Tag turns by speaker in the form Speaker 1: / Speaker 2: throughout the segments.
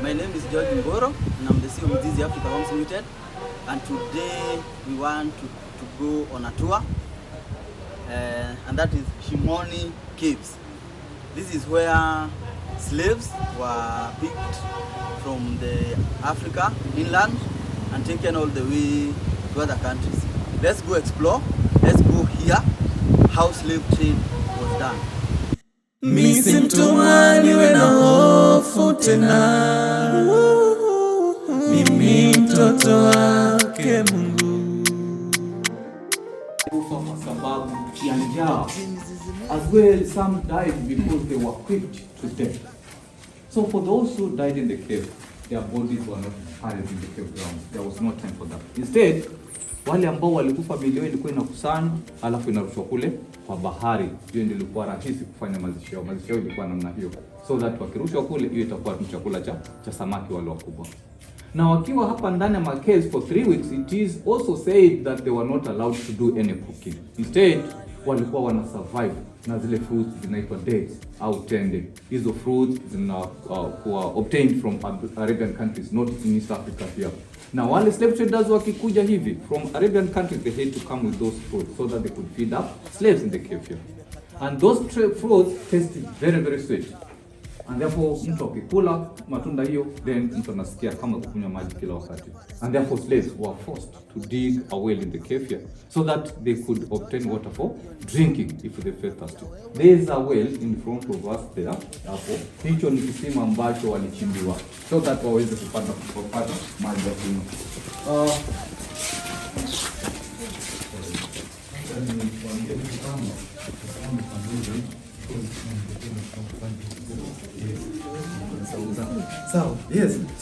Speaker 1: My name is George Mboro and I'm the CEO of Easy Africa Homes Limited, and today we want to go on a tour and that is Shimoni Caves. This is where slaves were picked from the Africa inland and taken all the way to other countries. Let's go explore, let's go hear how slave trade was done.
Speaker 2: Misi mtumwa niwe na hofu tena, mimi mtoto wake Mungu.
Speaker 3: Kwa sababu ya njaa, as well some died because they were whipped to death. So for those who died in the cave, their bodies were not buried in the cave ground. There was no time for that. Instead, wale ambao walikufa milioni ilikuwa inakusanywa alafu inarushwa kule kwa bahari. Hiyo ndio ilikuwa rahisi kufanya mazishi yao. Mazishi yao ilikuwa namna hiyo, so that wakirushwa kule hiyo itakuwa chakula cha samaki wale wakubwa. Na wakiwa hapa ndani ya caves for 3 weeks, it is also said that they were not allowed to do any cooking. Instead, walikuwa wana survive na zile fruits zinaitwa dates au tende. Hizo fruits were obtained from Arabian countries, not in East Africa here. Na wale slave traders wakikuja hivi from Arabian countries, they had to come with those fruits so that they could feed up slaves in the cave here. And those fruits tasted very, very sweet. And therefore, mtu akikula matunda hiyo, then mtu anasikia kama kukunywa maji kila wakati. And therefore, slaves were forced to dig a well in the cave here so that they could obtain water for drinking if they felt thirsty. There is a well in front of us there. Therefore, hicho ni kisima ambacho walichimbiwa so that waweze kupata maji ya kunywa.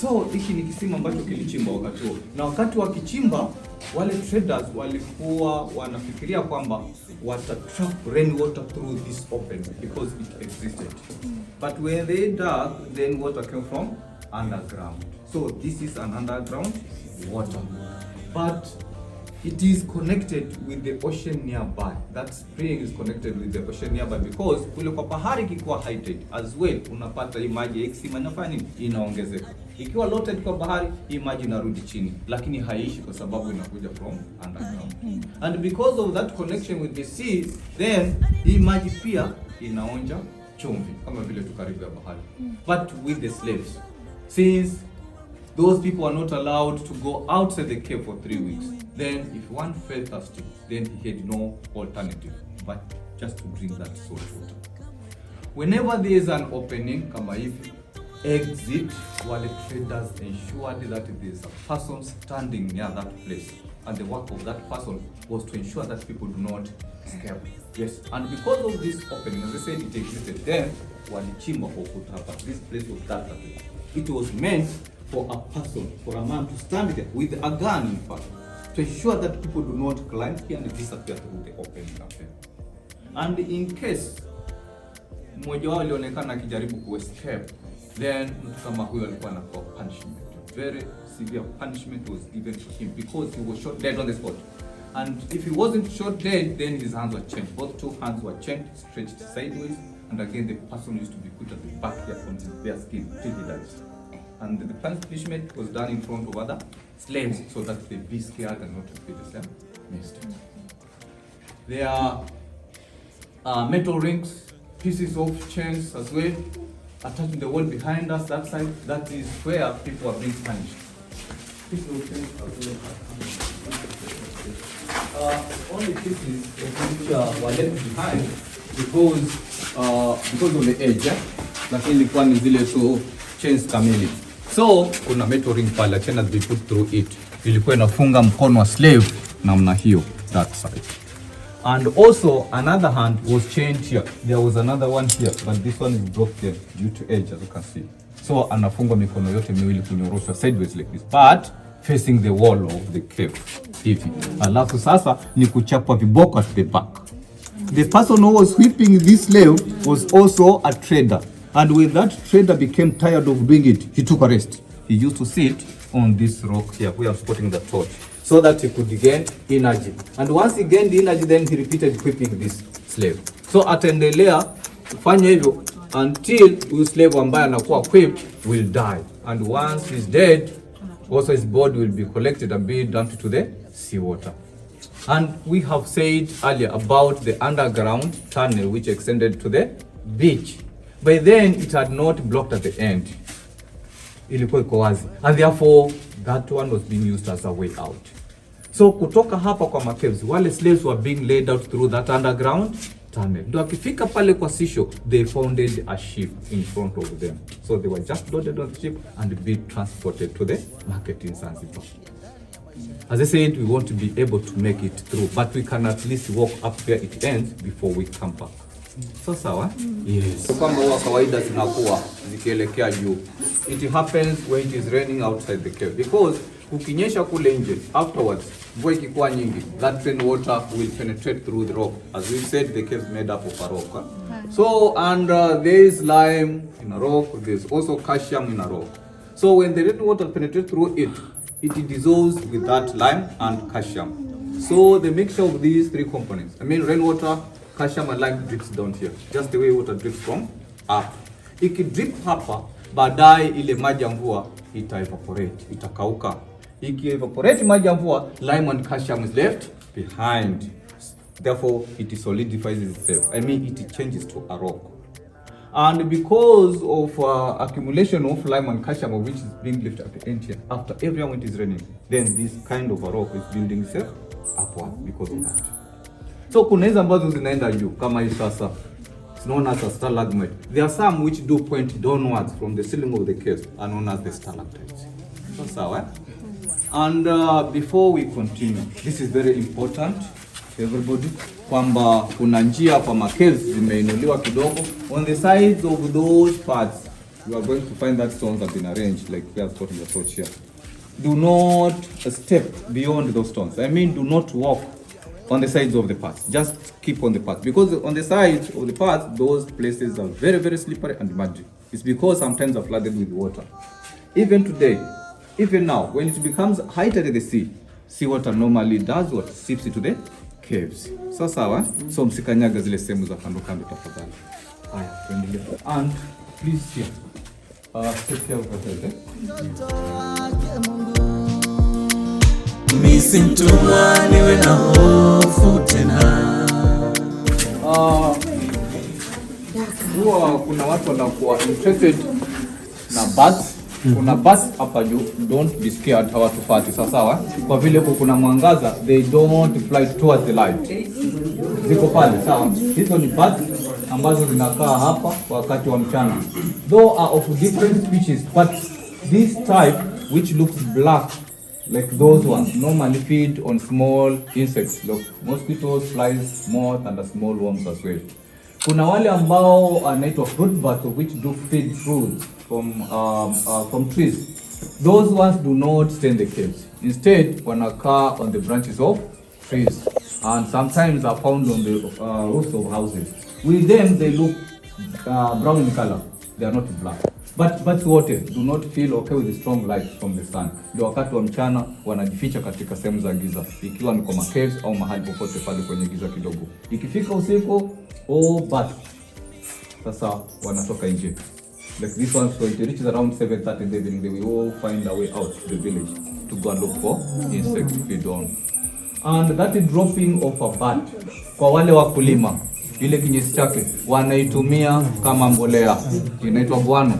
Speaker 3: So hiki ni kisima ambacho kilichimba wakati huo. Na wakati wakichimba, wale traders walikuwa wanafikiria kwamba watatrap rainwater through this opening because it existed. But when they dug, then water came from underground. So this is an underground water. But it is connected with the ocean nearby. That spring is connected with the ocean nearby because kule kwa bahari kikuwa high tide as well, unapata hii maji ya kisima inafanya nini? Inaongezeka. Ikiwa low tide kwa bahari, hii maji inarudi chini, lakini haishi kwa sababu inakuja from underground. And because of that connection with the sea, then hii maji pia inaonja chumvi kama vile tukaribu ya bahari. But with the slaves, since those people are not allowed to go outside the cave for 3 weeks. Then if one felt thirsty, then he had no alternative but just to drink that salt water. Whenever there is an opening, kama hivi, exit, wale traders ensured that there is a person standing near that place. And the work of that person was to ensure that people do not escape. Yes, and because of this opening, as I said, it existed then, walichimba kwa ukuta hapa. This place was that way. It was meant for a person, for a man to stand there with a gun, in fact, to ensure that people do not climb here and disappear through the opening up there. And in case mmoja wao alionekana akijaribu ku escape, then mtu kama huyo alikuwa anapewa punishment. Very severe punishment was given to him because he was shot dead on the spot. And if he wasn't shot dead, then his hands were chained. Both 2 hands were chained, stretched sideways, and again the person used to be put at the back here on their skin till he dies. And the punishment was done in front of other slaves so that they be scared and not to be the same mistake. There are metal rings, pieces of chains as well, attaching the wall behind us, that side. That is where people are being punished. Pieces of chains as well. Only pieces which were left behind because of the edge, lakini ilikuwa ni zile tu chains kamili. So kuna metal ring pale, chain has been put through it. Ilikuwa inafunga mkono wa slave namna hiyo, that side. And also another hand was chained here. There was another one here, but this one is blocked there due to edge, as you can see. So anafunga mikono yote miwili kunyoroshwa sideways like this, but facing the wall of the cave hivi. Alafu sasa ni kuchapwa viboko at the back. The person who was whipping this slave was also a trader, and when that trader became tired of doing it, he took a rest. He used to sit on this rock here. We are spotting the torch, so that he could gain energy. And once he gained energy, then he repeated whipping this slave. So ataendelea kufanya hivyo until huyu slave ambaye anakuwa whipped will die. And once he's dead, also his body will be collected and be dumped to the seawater. And we have said earlier about the underground tunnel which extended to the beach. By then it had not blocked at the end. Ilikuwa iko wazi. And therefore that one was being used as a way out. So kutoka hapa kwa caves, wale slaves were being laid out through that underground tunnel. Ndio akifika pale kwa seashore, they founded a ship in front of them. So they were just loaded on the ship and be transported to the market in Zanzibar. As I said, we want to be able to make it through, but we can at least walk up where it ends before we come back. So sawa? Yes. So kama huwa kawaida zinakuwa zikielekea juu. It happens when it is raining outside the cave, because ukinyesha kule nje, afterwards mvua ikikuwa nyingi, that rain water will penetrate through the rock. As we said, the cave is made up of a rock. So and there is lime in a rock, there is also calcium in a rock. So when the rain water penetrates through it, it dissolves with that lime and calcium. So the mixture of these three components, rainwater, calcium and lime, drips down here, just the way water drips from up. Ikidrip hapa, baadaye ile maji ya mvua ita-evaporate, itakauka. Iki-evaporate maji ya mvua, lime and calcium is left behind. Therefore, it solidifies itself. It changes to a rock. And because of accumulation of lime and calcium, which is being left at the end here, after every time it is raining, then this kind of a rock is building itself upward because of that. So kuna hizi ambazo zinaenda juu kama hii sasa, it's known as a stalagmite. There are some which do point downwards from the ceiling of the cave, are known as the stalactites. So sawa. And before we continue, this is very important to everybody, kwamba kuna njia kwa caves zimeinuliwa kidogo. On the sides of those parts, you are going to find that stones have been arranged like we are spotting the torch here. Do not step beyond those stones. Do not walk on the sides of the path. Just keep on the path, because on the sides of the path, those places are very, very slippery and muddy. It's because sometimes are flooded with water. Even today, even now, when it becomes higher than the sea, seawater normally does what? Seeps into the caves. So sawa, so msikanyaga zile sehemu za kando kando tafadhali. Haya, tuendelee. And please here, take care of yourself.
Speaker 2: Misi mtumwa niwe na hofu tena.
Speaker 3: Huwa kuna watu wanakuwa interested na bats. Kuna bats hapa juu, don't be scared hawatupati. Sawa, kwa vile kuna mwangaza, they don't fly towards the light. Ziko pale, sawa. Hizo ni bats ambazo zinakaa hapa wakati wa mchana. Though are of different species, but this type which looks black like those ones normally feed on small insects, like mosquitoes, flies, moths and small worms as well. Kuna wale ambao anaitwa fruit bats which do feed fruits from trees. Those ones do not stay in the caves. Instead, wanakaa on the branches of trees, and sometimes are found on the roofs of houses. With them, they look brown in color. They are not black. But wote do not feel okay with the strong light from the sun. Ndio wakati wa mchana wanajificha katika sehemu za giza, ikiwa ni kwa caves au mahali popote pale kwenye giza kidogo. Ikifika usiku, but sasa wanatoka nje. Like this one, so it reaches around 7:30 in the evening, they will all find a way out to the village to go and look for insects to feed on. And that is dropping of a bat. Kwa wale wakulima, ile kinyesi chake wanaitumia kama mbolea, inaitwa guano.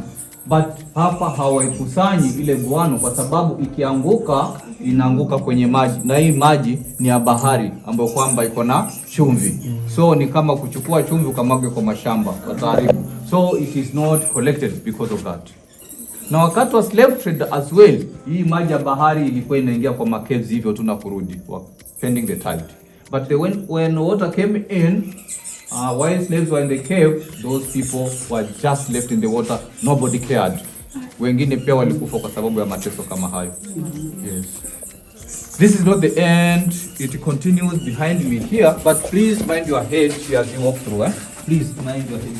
Speaker 3: But hapa hawaikusanyi ile guano kwa sababu ikianguka inaanguka kwenye maji, na hii maji ni ya bahari ambayo kwamba iko na chumvi. So ni kama kuchukua chumvi ukamwaga kwa mashamba wataharibu. So it is not collected because of that. Na wakati wa slave trade as well, hii maji ya bahari ilikuwa inaingia kwa caves hivyo tu na kurudi pending the tide. But when water came in, while slaves were in the cave, those people were just left in the water, nobody cared. Wengine pia walikufa kwa sababu ya mateso kama hayo. Yes. This is not the end. It continues behind me here, but please mind your head as you walk through. Please mind your head.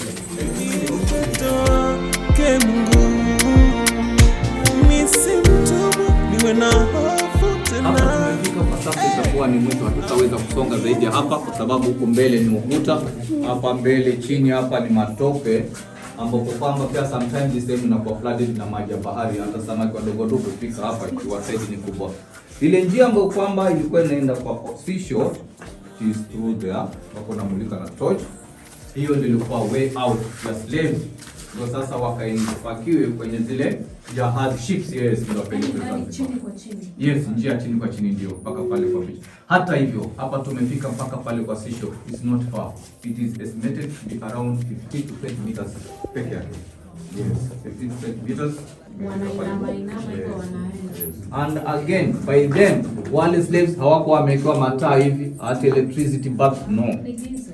Speaker 3: Hapa tumefika kwa sasa, itakuwa ni mwisho, hatutaweza kusonga zaidi hapa kwa sababu huko mbele ni ukuta, hapa mbele chini hapa ni matope, ambapo kwamba pia sometimes this time inakuwa flooded na maji ya bahari, hata samaki wadogo dogo fika hapa ikiwa size ni kubwa. Ile njia ambayo kwamba ilikuwa inaenda kwa official is through there, wako na mulika na torch. Hiyo ndio ilikuwa way out ya slaves. Ndio sasa wakapakiwe kwenye zile jahazi ships, yes, ndio pelekwe chini kwa chini. Yes, njia chini kwa chini ndio mpaka pale kwa beach. Hata hivyo, hapa tumefika mpaka pale kwa seashore. It's not far. It is estimated to be around 15 to 20 meters peke yake. Yes, 15 to 20 meters. And again, by then, wale slaves hawakuwa wamewekewa mataa hivi, hata electricity bulb, no.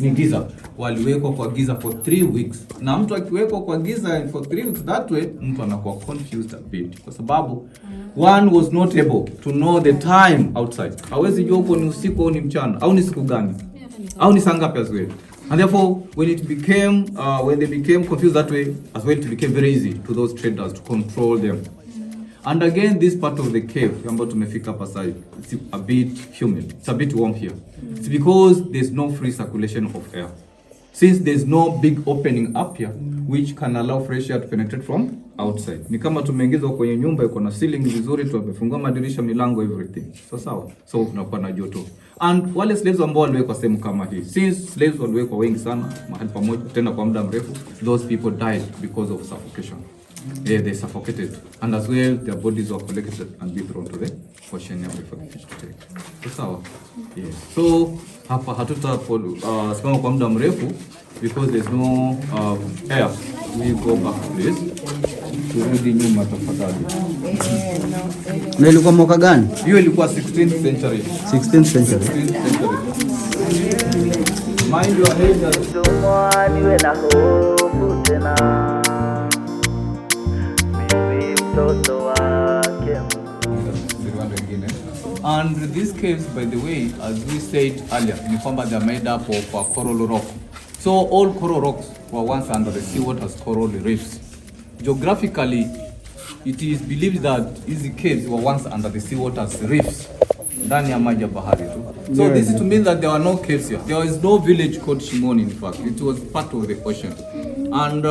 Speaker 3: Ni giza. Waliwekwa kwa giza for 3 weeks. Na mtu akiwekwa kwa giza for 3 weeks that way, mtu anakuwa confused a bit. Kwa sababu one was not able to know the time outside. Hawezi jua uko ni usiku au ni mchana, au ni siku gani, au ni saa ngapi as well. And therefore, when they became confused that way, as well, it became very easy to those traders to control them. And again, this part of the cave, ambayo tumefika hapa sasa, it's a bit humid. It's a bit warm here. It's because there's no free circulation of air. Since there's no big opening up here, which can allow fresh air to penetrate from outside. Ni kama tumeingizwa kwenye nyumba iko na ceiling vizuri, tumefungua madirisha, milango, everything. So sawa. So tunakuwa na joto. And wale slaves ambao waliwekwa sehemu kama hii, since slaves waliwekwa wengi sana mahali pamoja tena kwa muda mrefu, those people died because of suffocation. They suffocated, and as well their bodies were collected and be thrown to the ocean for the fish to take. So sawa. Yes. So hapa simama kwa muda mrefu because there's no air. We go back please. Turudi nyuma tafadhali.
Speaker 1: Na ilikuwa mwaka gani?
Speaker 3: Hiyo ilikuwa 16th century.
Speaker 1: 16th century.
Speaker 3: Mind your head.
Speaker 1: Niwe na hofu tena. Mimi mtoto wake.
Speaker 3: And these caves, by the way, as we said earlier, ni kwamba they are made up of coral rock. So all coral rocks were once under the seawater as coral reefs. Geographically, it is believed that these caves were once under the seawater as reefs. Ndani ya maji ya bahari tu. So this is to mean that there were no caves here. There is no village called Shimoni, in fact. It was part of the ocean. And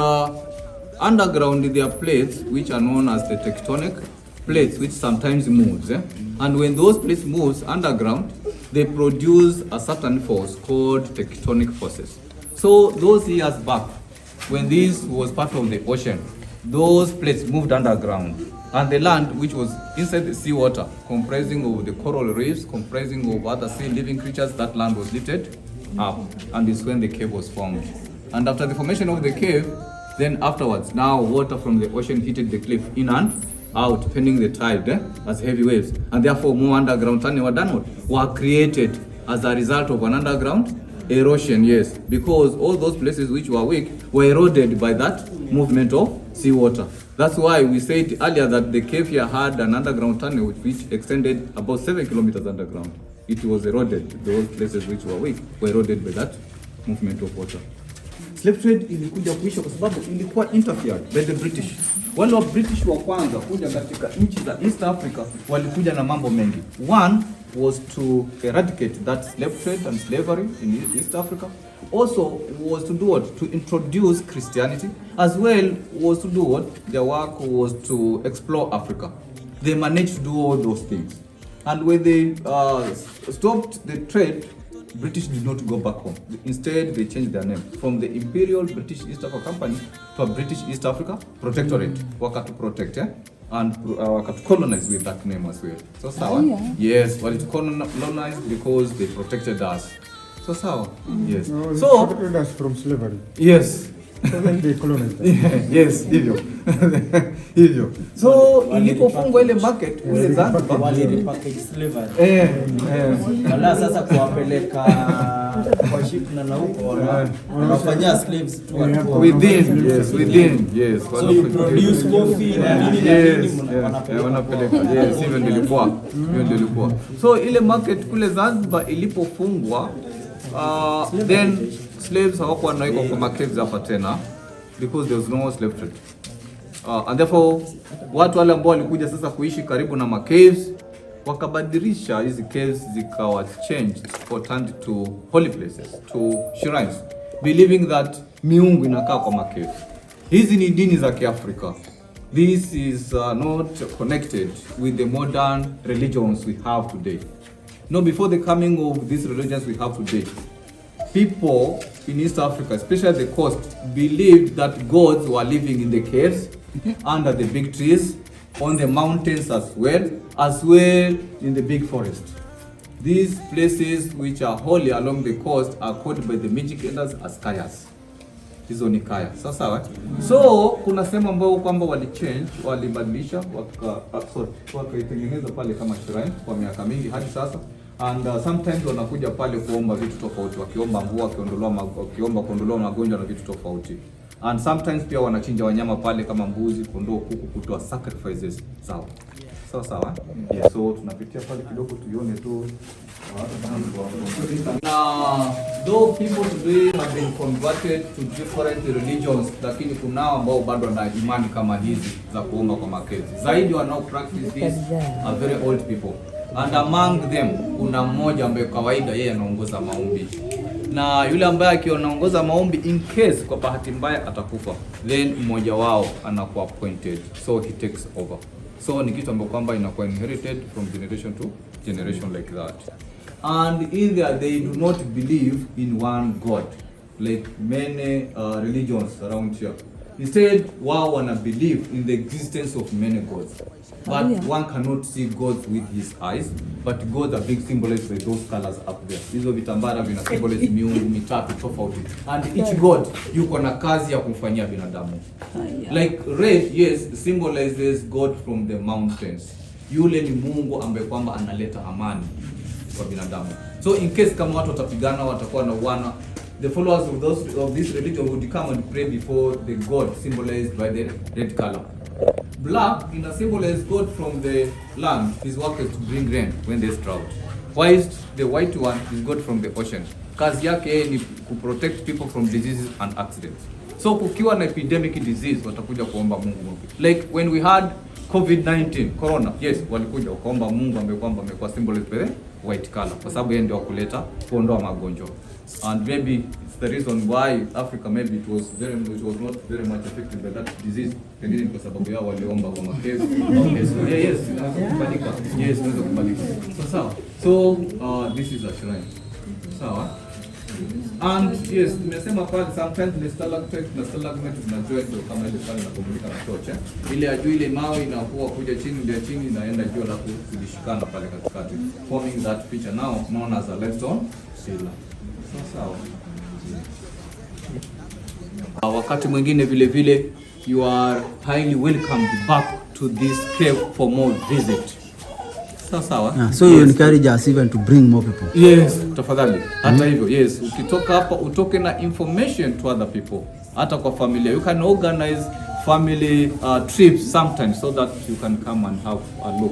Speaker 3: underground there are plates which are known as the tectonic plates, which sometimes moves. And when those plates moves underground, they produce a certain force called tectonic forces. So those years back, when this was part of the ocean, those plates moved underground, and the land, which was inside the seawater, comprising of the coral reefs, comprising of other sea living creatures, that land was lifted up, and it's when the cave was formed. And after the formation of the cave, then afterwards, now water from the ocean hit the cliff in and out, depending the tide, as heavy waves, and therefore more underground tunnels were created as a result of an underground erosion, yes, because all those places which were weak were eroded by that movement of seawater. That's why we said earlier that the cave here had an underground tunnel which extended about 7 kilometers underground. It was eroded. Those places which were weak were eroded by that movement of water. Slave trade ilikuja kuisha kwa sababu ilikuwa interfered by the British. Wale wa British wa kwanza kuja katika nchi za East Africa walikuja na mambo mengi. One was to eradicate that slave trade and slavery in East Africa. Also was to do what? To introduce Christianity. As well was to do what? Their work was to explore Africa. They managed to do all those things. And when they stopped the trade, British did not go back home. Instead, they changed their name from the Imperial British East Africa Company to a British East Africa Protectorate. Waka to protect, and waka to colonize with that name as well. So sawa? Yes, well, it colonized because they protected us. So sawa? Yes.
Speaker 4: No,
Speaker 3: so
Speaker 4: protected us from slavery.
Speaker 3: Yes. Yes, hivyo. Hivyo. So ilipofungwa ile market kule Zanzibar
Speaker 4: walirepackage slavery. Wala sasa kuwapeleka kwa ship na huko wanafanyia slaves tu
Speaker 3: within. Yes.
Speaker 4: So you produce coffee na nini na nini
Speaker 3: wanapeleka. Yes, hivyo nilikuwa. So ile market kule Zanzibar ilipofungwa, then slaves hawakuwa wanawekwa kwa caves hapa tena because there was no slave trade. And therefore watu wale ambao walikuja sasa kuishi karibu na caves wakabadilisha hizi caves zikawa changed or turned to holy places, to shrines, believing that miungu inakaa kwa caves. Hizi ni dini za Kiafrika. This is not connected with the modern religions we have today. No, before the coming of these religions we have today, people in East Africa, especially the coast, believed that gods were living in the caves, under the big trees, on the mountains as well in the big forest. These places which are holy along the coast are called by the magic elders as kayas. Hizo ni kaya. Sawa. So kuna sehemu ambayo kwamba walibadilisha wakaitengeneza pale kama shrine kwa miaka mingi hadi sasa. And sometimes wanakuja pale kuomba vitu tofauti, wakiomba mvua, wakiomba kuondolewa magonjwa na vitu tofauti. And sometimes pia wanachinja wanyama pale kama mbuzi, kondoo, kuku, kutoa sacrifices zao. Sawa. Yeah, so tunapitia pale kidogo tuione tu. Now, though people today have been converted to different religions, lakini kunao ambao bado wana imani kama hizi za kuomba kwa makezi. Zaidi wanao practice this are very old people. And among them kuna mmoja ambaye kawaida yeye anaongoza maombi. Na yule ambaye akionaongoza maombi in case kwa bahati mbaya atakufa, then mmoja wao anakuwa appointed, so he takes over. So ni kitu ambacho kwamba inakuwa inherited from generation to generation like that. And either they do not believe in one God like many religions around here. Instead, wao wana believe in the existence of many gods. But one cannot see God with his eyes, but gods are being symbolized by those colors up there. Hizo vitambara vina symbolize miungu mitatu tofauti. And each god yuko na kazi ya kumfanyia binadamu. Like red, yes, symbolizes God from the mountains. Yule ni Mungu ambaye kwamba analeta amani kwa binadamu. So in case kama watu watapigana, watakuwa na uwana, the followers of this religion would come and pray before the god symbolized by the red color. Black symbolize God from the land. His work is to bring rain when there's drought. Whilst the white one is God from the ocean. Kazi yake ni ku protect people from diseases and accidents. So kukiwa na epidemic disease watakuja kuomba Mungu. Like when we had COVID-19, corona, yes, walikuja kuomba Mungu ambaye kwamba amekuwa symbolized by the white color kwa sababu yeye ndio akuleta kuondoa magonjwa. And maybe it's the reason why Africa maybe it was not very much affected by that disease. Pengine kwa sababu yao waliomba kwa makevu. Yes, kubalika. Yes, tunaweza kubalika. So this is a shrine. Sawa. And yes, nimesema pale sometimes the stalactite na stalagmite zinajua ndio kama ile pale inakomulika na torch. Ile ya juu ile mawe inakuwa kuja chini ndio chini inaenda juu alafu kulishikana pale katikati, forming that picture now known as a limestone pillar. Sawa. Wakati mwingine vile you are highly welcomed back to this cave for more visit. Sawa.
Speaker 1: So you encourage us even to bring more people.
Speaker 3: Yes, tafadhali. Hata hivyo, yes, ukitoka hapa utoke na information to other people. Hata kwa familia, you can organize family trips sometimes so that you can come and have a look.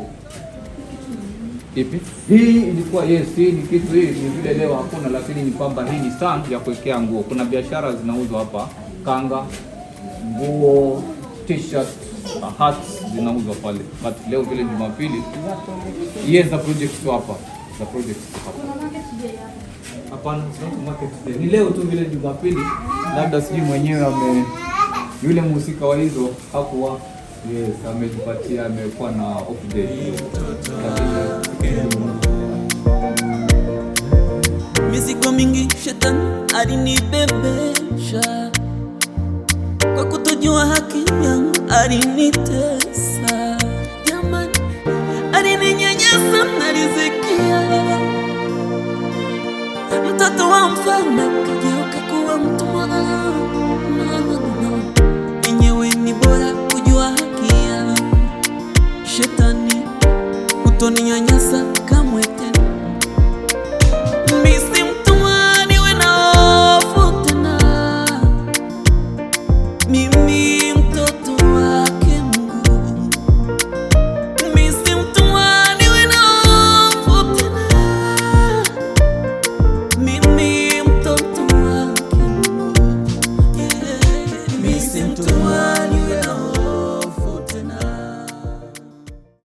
Speaker 3: Ipi? Hii ilikuwa hii ni kitu ni vile leo hakuna, lakini ni kwamba hii ni stand ya kuwekea nguo. Kuna biashara zinauzwa hapa, kanga, nguo, t-shirt, hats zinauzwa pale. But leo vile Jumapili, yes, the project tu hapa. The project tu hapa. Hapana, sio market day. Ni leo tu vile Jumapili, labda sijui mwenyewe yule mhusika wa hizo hakuwa. Yes, ametupatia amekuwa na off day.
Speaker 2: Mizigo mingi shetani alinibebesha, kwa kutojua haki yangu alinitesa. Jamani, alininyanyasa na riziki. Mtoto wa mfalme kageuka kuwa mtumwa. shetani, utoninyanya